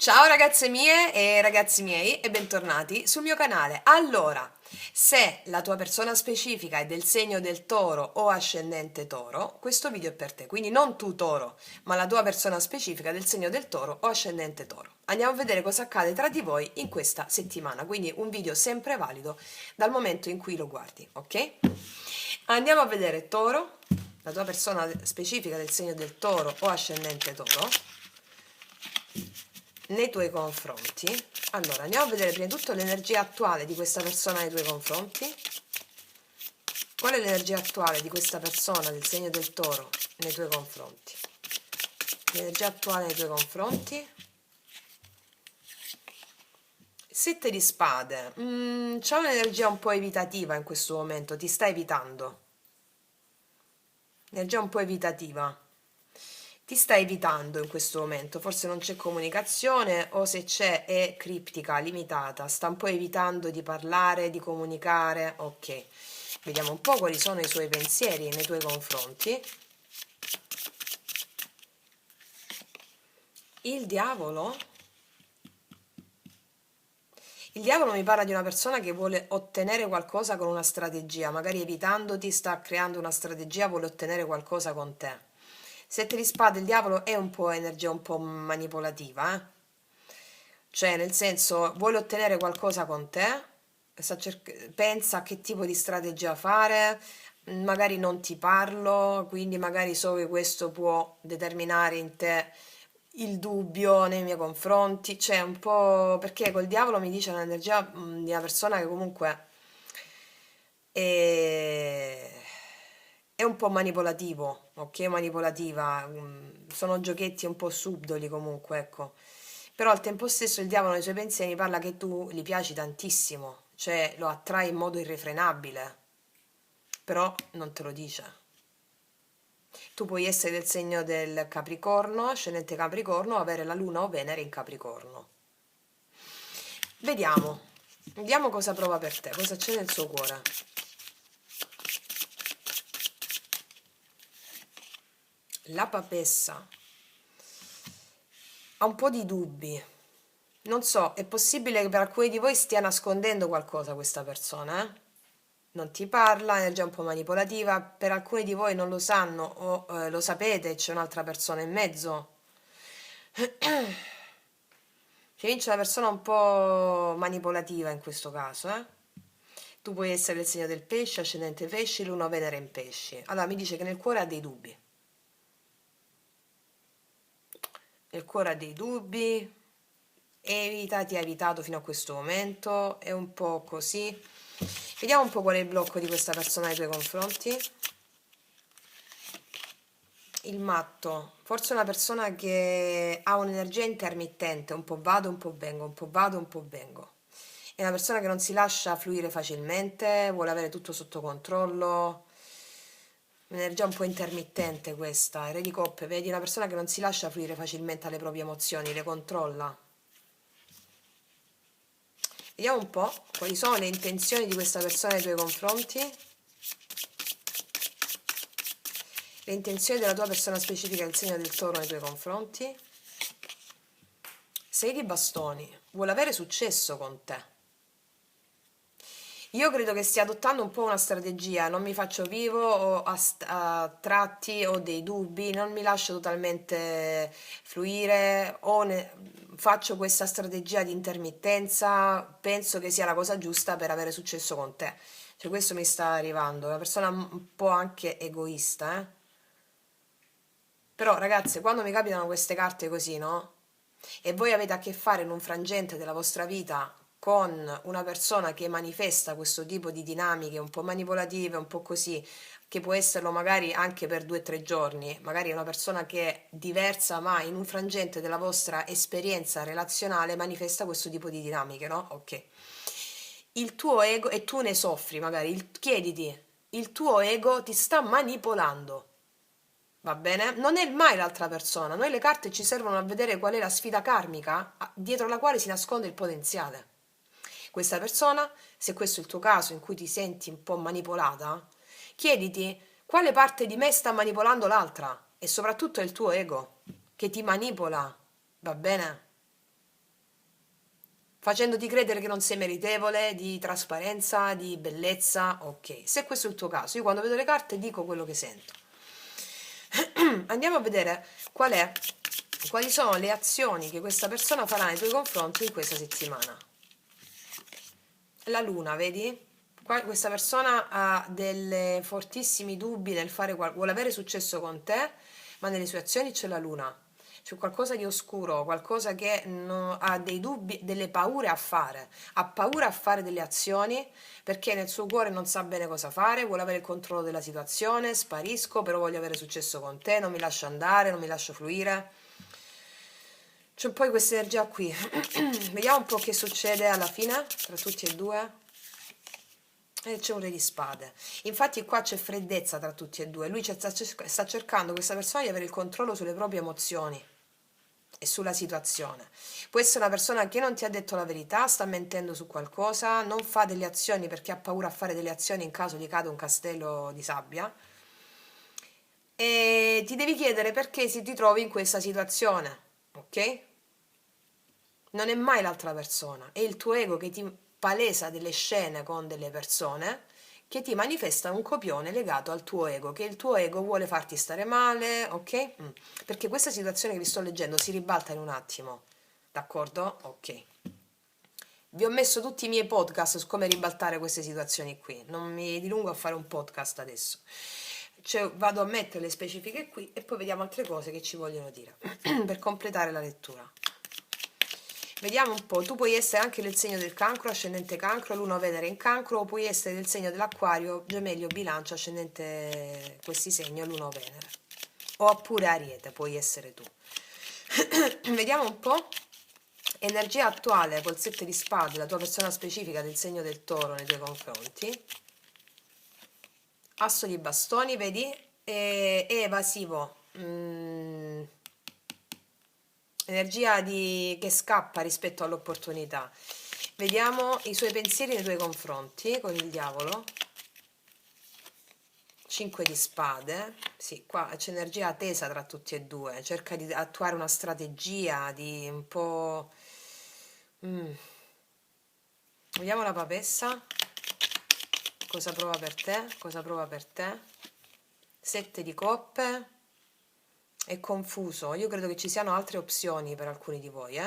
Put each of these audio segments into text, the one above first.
Ciao ragazze mie e ragazzi miei e bentornati sul mio canale. Allora, se la tua persona specifica è del segno del toro o ascendente toro, questo video è per te. Quindi non tu toro, ma la tua persona specifica del segno del toro o ascendente toro. Andiamo a vedere cosa accade tra di voi in questa settimana. Quindi un video sempre valido dal momento in cui lo guardi, ok? Andiamo a vedere toro, la tua persona specifica del segno del toro o ascendente toro nei tuoi confronti. Allora, andiamo a vedere prima di tutto l'energia attuale di questa persona nei tuoi confronti. Qual è l'energia attuale di questa persona del segno del toro nei tuoi confronti? L'energia attuale nei tuoi confronti. Sette di spade. C'è un'energia un po' evitativa in questo momento, ti sta evitando. Energia un po' evitativa. Ti sta evitando in questo momento, forse non c'è comunicazione o se c'è è criptica, limitata, sta un po' evitando di parlare, di comunicare, ok. Vediamo un po' quali sono i suoi pensieri nei tuoi confronti. Il diavolo? Il diavolo mi parla di una persona che vuole ottenere qualcosa con una strategia, magari evitandoti, sta creando una strategia, vuole ottenere qualcosa con te. Sette di spade, il diavolo è un po' energia un po' manipolativa, Cioè, nel senso, vuole ottenere qualcosa con te, pensa a che tipo di strategia fare, magari non ti parlo, quindi magari so che questo può determinare in te il dubbio nei miei confronti, cioè un po' perché col diavolo mi dice un'energia di una persona che comunque è, è un po' manipolativo, ok? Manipolativa, sono giochetti un po' subdoli comunque, ecco. Però al tempo stesso il diavolo nei suoi pensieri parla che tu gli piaci tantissimo, cioè lo attrai in modo irrefrenabile, però non te lo dice. Tu puoi essere del segno del Capricorno, ascendente Capricorno, o avere la Luna o Venere in Capricorno. Vediamo, vediamo cosa prova per te, cosa c'è nel suo cuore. La papessa ha un po' di dubbi. Non so, è possibile che per alcuni di voi stia nascondendo qualcosa questa persona, Non ti parla, energia un po' manipolativa, per alcuni di voi non lo sanno o lo sapete, c'è un'altra persona in mezzo. Ci vince una persona un po' manipolativa in questo caso, Tu puoi essere il segno del pesce, ascendente pesci, luna o Venere in pesci. Allora mi dice che nel cuore ha dei dubbi. Nel cuore ha dei dubbi, evita, ti ha evitato fino a questo momento, è un po' così. Vediamo un po' qual è il blocco di questa persona nei tuoi confronti. Il matto, forse una persona che ha un'energia intermittente, un po' vado, un po' vengo, un po' vado, un po' vengo. È una persona che non si lascia fluire facilmente, vuole avere tutto sotto controllo. Un'energia un po' intermittente questa, Re di coppe, vedi una persona che non si lascia fluire facilmente alle proprie emozioni, le controlla. Vediamo un po' quali sono le intenzioni di questa persona nei tuoi confronti. Le intenzioni della tua persona specifica del segno del toro nei tuoi confronti. Sei di bastoni, vuole avere successo con te. Io credo che stia adottando un po' una strategia, non mi faccio vivo, o a tratti ho dei dubbi, non mi lascio totalmente fluire, faccio questa strategia di intermittenza, penso che sia la cosa giusta per avere successo con te. Cioè questo mi sta arrivando, una persona un po' anche egoista, Però ragazze, quando mi capitano queste carte così, no? E voi avete a che fare in un frangente della vostra vita con una persona che manifesta questo tipo di dinamiche un po' manipolative, un po' così, che può esserlo magari anche per 2 o 3 giorni, magari è una persona che è diversa, ma in un frangente della vostra esperienza relazionale manifesta questo tipo di dinamiche, no? Ok. Il tuo ego, e tu ne soffri magari, chiediti, il tuo ego ti sta manipolando. Va bene? Non è mai l'altra persona. Noi le carte ci servono a vedere qual è la sfida karmica dietro la quale si nasconde il potenziale. Questa persona, se questo è il tuo caso in cui ti senti un po' manipolata, chiediti quale parte di me sta manipolando l'altra e soprattutto è il tuo ego che ti manipola. Va bene? facendoti credere che non sei meritevole di trasparenza, di bellezza, ok. Se questo è il tuo caso, io quando vedo le carte dico quello che sento. Andiamo a vedere quali sono le azioni che questa persona farà nei tuoi confronti in questa settimana. La luna, vedi? Qua questa persona ha dei fortissimi dubbi nel fare vuole avere successo con te, ma nelle sue azioni c'è la luna. C'è qualcosa di oscuro, qualcosa che ha dei dubbi, delle paure a fare. Ha paura a fare delle azioni perché nel suo cuore non sa bene cosa fare, vuole avere il controllo della situazione, sparisco, però voglio avere successo con te, non mi lascio andare, non mi lascio fluire. C'è un po' di questa energia qui. Vediamo un po' che succede alla fine tra tutti e due. E c'è un re di spade. Infatti qua c'è freddezza tra tutti e due. Lui sta cercando, questa persona, di avere il controllo sulle proprie emozioni e sulla situazione. Può essere una persona che non ti ha detto la verità, sta mentendo su qualcosa, non fa delle azioni perché ha paura a fare delle azioni in caso gli cade un castello di sabbia. E ti devi chiedere perché si ti trovi in questa situazione, ok? Non è mai l'altra persona, è il tuo ego che ti palesa delle scene con delle persone che ti manifesta un copione legato al tuo ego, che il tuo ego vuole farti stare male, ok? Perché questa situazione che vi sto leggendo si ribalta in un attimo, d'accordo? Ok. Vi ho messo tutti i miei podcast su come ribaltare queste situazioni qui, non mi dilungo a fare un podcast adesso. Cioè, vado a mettere le specifiche qui e poi vediamo altre cose che ci vogliono dire per completare la lettura. Vediamo un po', tu puoi essere anche del segno del cancro, ascendente cancro, luna o Venere in cancro, o puoi essere del segno dell'acquario, gemelli o bilancia, ascendente questi segni, luna o Venere. Oppure ariete, puoi essere tu. Vediamo un po', energia attuale col 7 di spade, la tua persona specifica del segno del toro nei tuoi confronti. Asso di bastoni, vedi? È evasivo. Energia che scappa rispetto all'opportunità. Vediamo i suoi pensieri nei tuoi confronti con il diavolo. 5 di spade. Sì, qua c'è energia tesa tra tutti e due. Cerca di attuare una strategia di un po'. Vediamo la papessa. Cosa prova per te? Cosa prova per te? 7 di coppe. È confuso. Io credo che ci siano altre opzioni per alcuni di voi,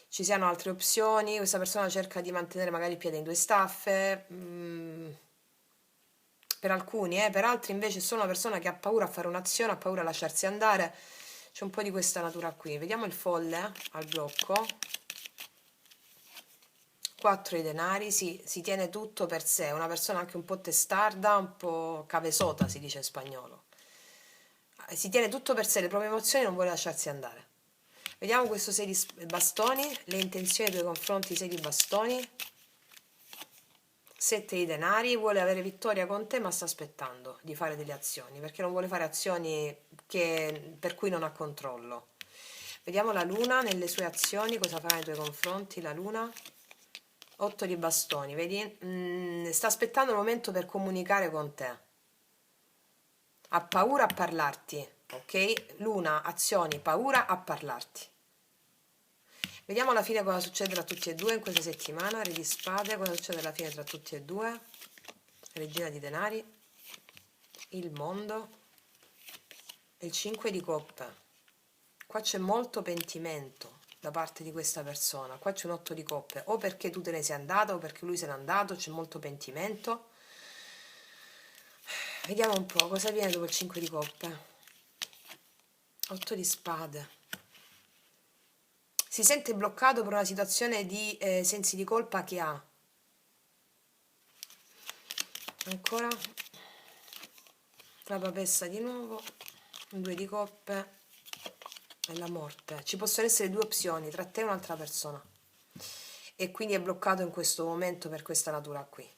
Ci siano altre opzioni. Questa persona cerca di mantenere magari il piede in due staffe. Per alcuni, per altri invece sono una persona che ha paura a fare un'azione, ha paura a lasciarsi andare. C'è un po' di questa natura qui. Vediamo il folle al blocco. 4 i denari, sì, si tiene tutto per sé. È una persona anche un po' testarda, un po' cabesota, si dice in spagnolo. Si tiene tutto per sé, le proprie emozioni, non vuole lasciarsi andare. Vediamo questo 6 di bastoni, le intenzioni nei tuoi confronti, 6 di bastoni. 7 di denari, vuole avere vittoria con te ma sta aspettando di fare delle azioni perché non vuole fare azioni per cui non ha controllo. Vediamo la luna nelle sue azioni, cosa farà nei tuoi confronti la luna. 8 di bastoni, vedi? Sta aspettando il momento per comunicare con te. Ha paura a parlarti, ok? Luna, azioni, paura a parlarti. Vediamo alla fine cosa succede tra tutti e due in questa settimana. Re di spade, cosa succede alla fine tra tutti e due? Regina di denari, il mondo, il 5 di coppe. Qua c'è molto pentimento da parte di questa persona. Qua c'è un 8 di coppe, o perché tu te ne sei andato o perché lui se n'è andato, c'è molto pentimento. Vediamo un po' cosa viene dopo il 5 di coppe. 8 di spade. Si sente bloccato per una situazione di sensi di colpa che ha. Ancora la papessa di nuovo, un 2 di coppe e la morte. Ci possono essere due opzioni tra te e un'altra persona e quindi è bloccato in questo momento per questa natura qui.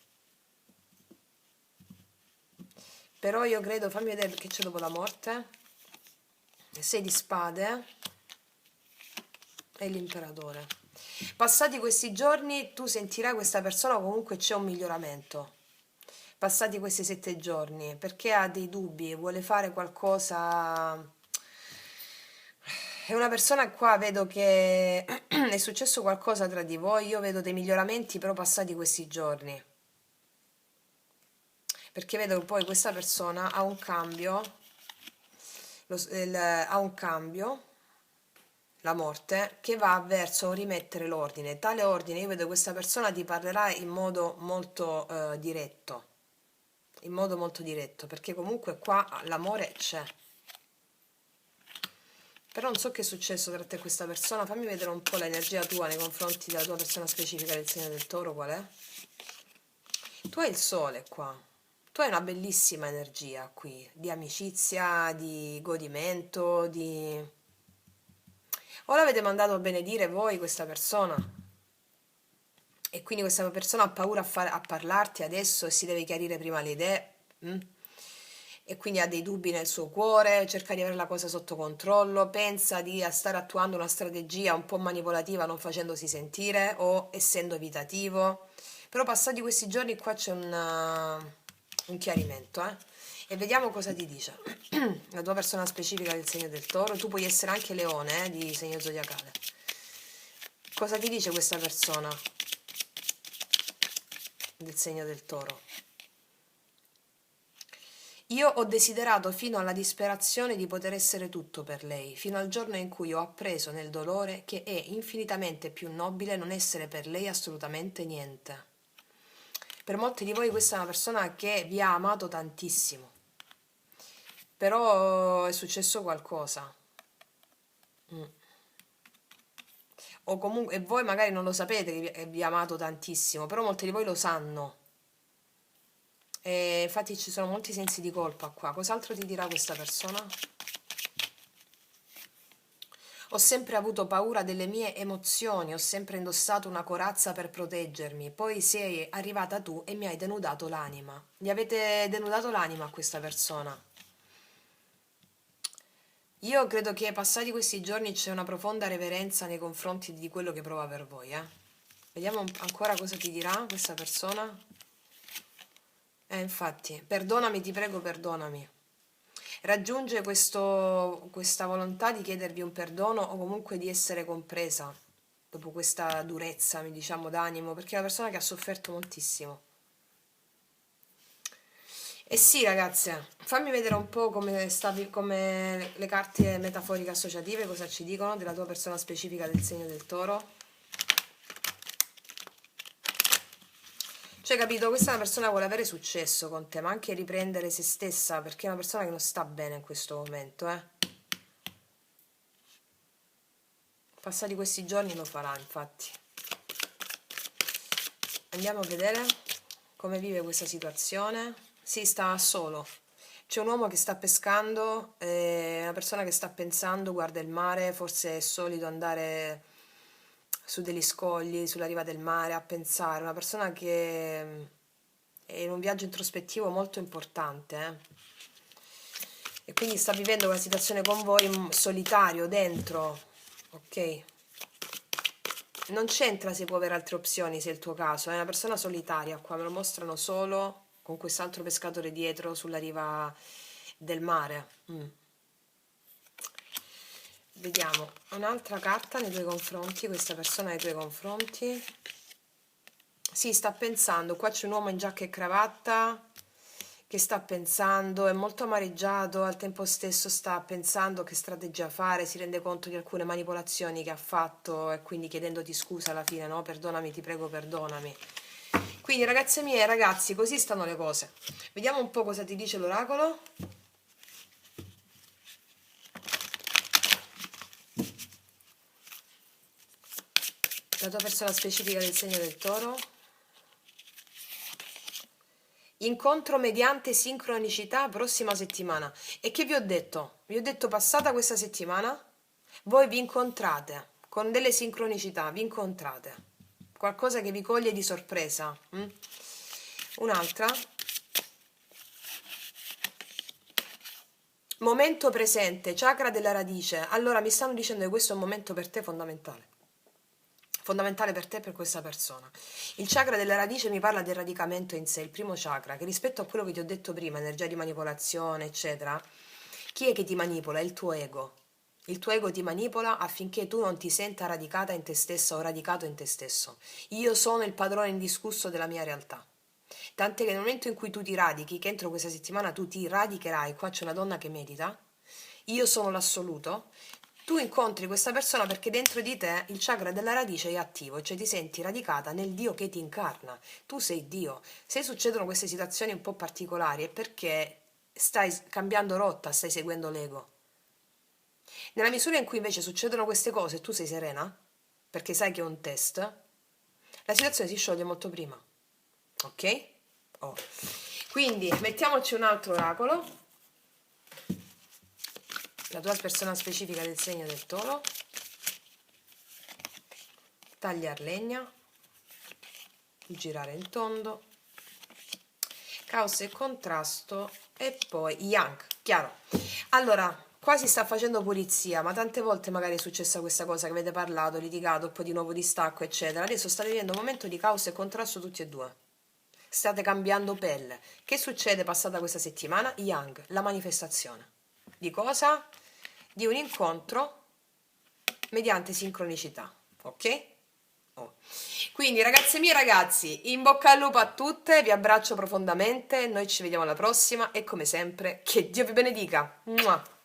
Però io credo, fammi vedere che c'è dopo la morte. 6 di spade e l'imperatore. Passati questi giorni tu sentirai questa persona, comunque c'è un miglioramento. Passati questi 7 giorni, perché ha dei dubbi, vuole fare qualcosa È una persona qua, vedo che è successo qualcosa tra di voi, io vedo dei miglioramenti però passati questi giorni, perché vedo che poi questa persona ha un cambio, ha un cambio, la morte, che va verso un rimettere l'ordine. Tale ordine, io vedo che questa persona ti parlerà in modo molto diretto, in modo molto diretto, perché comunque qua l'amore c'è. Però non so che è successo tra te e questa persona, fammi vedere un po' l'energia tua nei confronti della tua persona specifica del segno del toro, qual è? Tu hai il sole qua, tu hai una bellissima energia qui, di amicizia, di godimento, di... O l'avete mandato a benedire voi questa persona? E quindi questa persona ha paura a parlarti adesso e si deve chiarire prima le idee? Mm? E quindi ha dei dubbi nel suo cuore, cerca di avere la cosa sotto controllo, pensa di stare attuando una strategia un po' manipolativa non facendosi sentire o essendo evitativo. Però passati questi giorni qua c'è un chiarimento, eh? E vediamo cosa ti dice. La tua persona specifica del segno del toro, tu puoi essere anche leone, di segno zodiacale. Cosa ti dice questa persona del segno del toro? Io ho desiderato fino alla disperazione di poter essere tutto per lei, fino al giorno in cui ho appreso nel dolore che è infinitamente più nobile non essere per lei assolutamente niente. Per molti di voi questa è una persona che vi ha amato tantissimo, però è successo qualcosa. Mm. O comunque, e voi magari non lo sapete che vi ha amato tantissimo, però molti di voi lo sanno. E infatti ci sono molti sensi di colpa qua. Cos'altro ti dirà questa persona? Ho sempre avuto paura delle mie emozioni, ho sempre indossato una corazza per proteggermi, poi sei arrivata tu e mi hai denudato l'anima. Gli avete denudato l'anima a questa persona. Io credo che passati questi giorni c'è una profonda reverenza nei confronti di quello che prova per voi, eh. Vediamo ancora cosa ti dirà questa persona. Infatti, perdonami, ti prego, perdonami. Raggiunge questa volontà di chiedervi un perdono o comunque di essere compresa dopo questa durezza, diciamo, d'animo, perché è una persona che ha sofferto moltissimo. E sì, ragazze, fammi vedere un po' come le carte metaforiche associative, cosa ci dicono della tua persona specifica del segno del toro. Cioè, capito, questa è una persona che vuole avere successo con te, ma anche riprendere se stessa, perché è una persona che non sta bene in questo momento, eh. Passati questi giorni lo farà, infatti. Andiamo a vedere come vive questa situazione. Sì, sta solo. C'è un uomo che sta pescando, una persona che sta pensando, guarda il mare, forse è solito andare su degli scogli, sulla riva del mare, a pensare. Una persona che è in un viaggio introspettivo molto importante, E quindi sta vivendo una situazione con voi solitario, dentro, ok? Non c'entra se può avere altre opzioni, se è il tuo caso, è una persona solitaria qua, me lo mostrano solo con quest'altro pescatore dietro sulla riva del mare. Vediamo un'altra carta nei tuoi confronti, questa persona nei tuoi confronti. Sì, sta pensando, qua c'è un uomo in giacca e cravatta che sta pensando, è molto amareggiato, al tempo stesso sta pensando che strategia fare, si rende conto di alcune manipolazioni che ha fatto e quindi chiedendoti scusa alla fine, no? Perdonami, ti prego, perdonami. Quindi ragazze mie e ragazzi, così stanno le cose. Vediamo un po' cosa ti dice l'oracolo. La tua persona specifica del segno del toro. Incontro mediante sincronicità prossima settimana. E che vi ho detto? Vi ho detto passata questa settimana, voi vi incontrate con delle sincronicità, vi incontrate. Qualcosa che vi coglie di sorpresa. Un'altra. Momento presente, chakra della radice. Allora mi stanno dicendo che questo è un momento per te fondamentale. Fondamentale per te e per questa persona. Il chakra della radice mi parla del radicamento in sé, il primo chakra, che rispetto a quello che ti ho detto prima, energia di manipolazione, eccetera, chi è che ti manipola? È il tuo ego. Il tuo ego ti manipola affinché tu non ti senta radicata in te stessa o radicato in te stesso. Io sono il padrone indiscusso della mia realtà. Tant'è che nel momento in cui tu ti radichi, che entro questa settimana tu ti radicherai, qua c'è una donna che medita, io sono l'assoluto, tu incontri questa persona perché dentro di te il chakra della radice è attivo, cioè ti senti radicata nel Dio che ti incarna. Tu sei Dio. Se succedono queste situazioni un po' particolari è perché stai cambiando rotta, stai seguendo l'ego. Nella misura in cui invece succedono queste cose e tu sei serena, perché sai che è un test, la situazione si scioglie molto prima. Ok? Oh. Quindi mettiamoci un altro oracolo, la tua persona specifica del segno del toro, tagliar legna, girare in tondo, caos e contrasto e poi yang, chiaro. Allora, qua si sta facendo pulizia, ma tante volte magari è successa questa cosa che avete parlato, litigato, poi di nuovo distacco, eccetera. Adesso state vivendo un momento di caos e contrasto tutti e due. State cambiando pelle. Che succede passata questa settimana? Yang, la manifestazione. Di cosa? Di un incontro mediante sincronicità. Ok? Oh. Quindi ragazze mie ragazzi, in bocca al lupo a tutte, vi abbraccio profondamente, noi ci vediamo alla prossima e come sempre che Dio vi benedica. Mua.